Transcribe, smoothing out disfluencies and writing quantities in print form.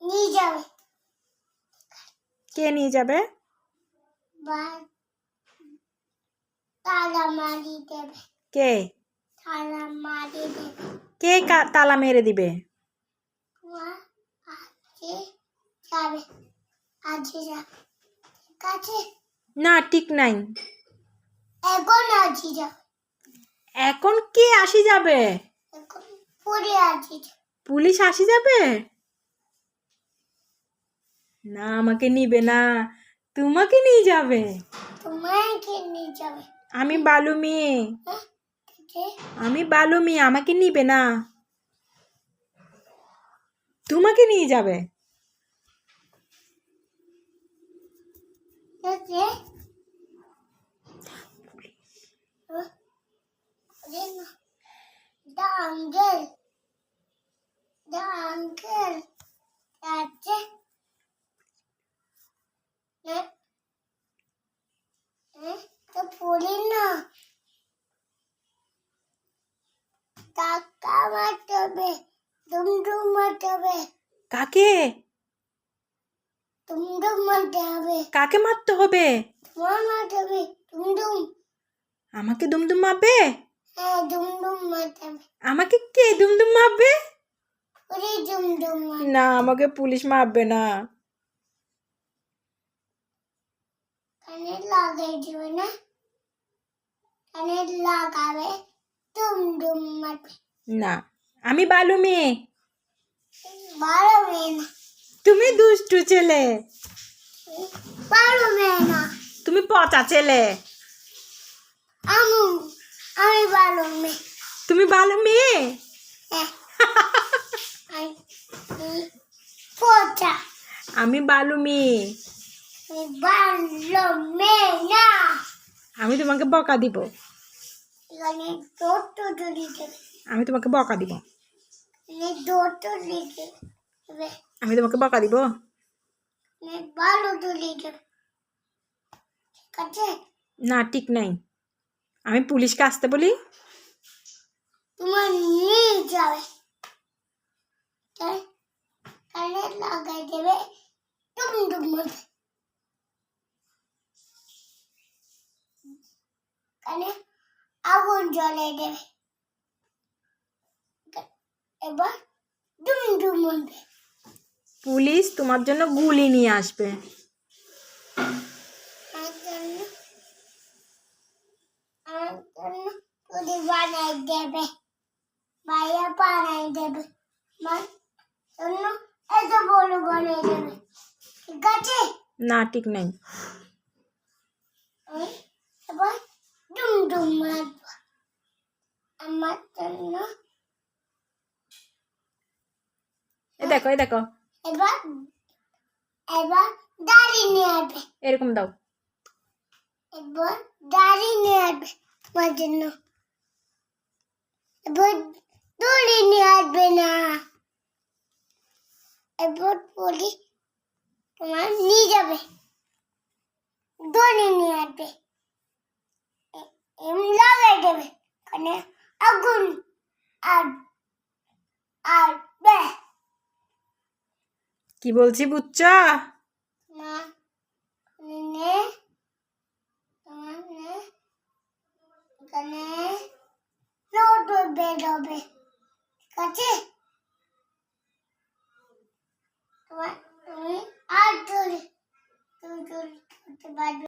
নিয়ে যাবে। কে নিয়ে যাবে? তালা মারি দেবে। কে? তালা মারি দেবে। কে তালা মেরে দিবে? আজকে যাবে। আজকে যাবে। ঠিক আছে? না, ঠিক নাই। এখন আজকে যাবে। এখন কে আসি যাবে? এখন পুলিশ আসি যাবে। পুলিশ আসি যাবে? না, আমাকে নিবে না, তোমাকে নিয়ে যাবে। তোমাকে নিয়ে যাবে। আমি বালু মেয়ে। আমি বালু মেয়ে, আমাকে নিবে না, তোমাকে নিয়ে যাবে। The uncle, that's it. The police না টাকা মারতে হবে, দুমদুম মারতে হবে। কাকে? দুমদুম মারতে হবে। কাকে মারতে হবে? তোমার মারতে হবে, দুমদুম। আমাকে দুমদুম মারবে? হ্যাঁ, দুমদুম মারতে হবে। আমাকে কে দুমদুম মারবে? পুলিশ দুমদুম মারবে। না, আমাকে পুলিশ মারবে না। কানে লাগাই দিবে না, কানে লাগাবে, দুমদুম মারবে। না, আমি বালু মেয়ে। ভালো মেয়ে না, তুমি দুষ্টু ছেলে। ভালো মেয়ে না, তুমি পচা ছেলে। আমি ভালো মেয়ে। তুমি ভালো মেয়ে? পচা। আমি বালু মেয়ে। ভালো মেয়ে না। আমি তোমাকে বকা দিব। এখানে দৌড় লিখে দেবে। আমি তোমাকে বকা দিব। দৌড় লিখে দেবে। আমি তোমাকে বকা দিব। ভালো লিখে দেবে। ঠিক আছে? না, ঠিক নাই। আমি পুলিশকে আসতে বলি, তোমার নিয়ে যাবে। কানে লাগাই দেবে, দুমদুম মারবে। কানে আগুন জ্বলে দেবে। এবার দুমদুম মারবে। পুলিশ তোমার জন্য গুলি নিয়ে আসবে। আমার জন্য পুলিশ বানাই দেবে, ভাইয়া বানাই দেবে, আমার জন্য এত বড় বানাই দেবে। ঠিক আছে? না, ঠিক নাই। এবার দুমদুম মারব আমার জন্য। দেখো, এই দেখো। এবার এবার দাড়ি নিয়ে আসবে। এরকম দাও। এবার দাড়ি নিয়ে আসবে আমার জন্য। এবার দড়ি নিয়ে আসবে না। এবার পুলিশ তোমার নিয়ে যাবে, দড়ি নিয়ে আসবে, লাগাই দেবে, কানে আগুন আসবে। কি বলছি বুঝছো? না, এখানে রোদ বেরোবে। ঠিক আছে? তুমি আর করতে পারবে।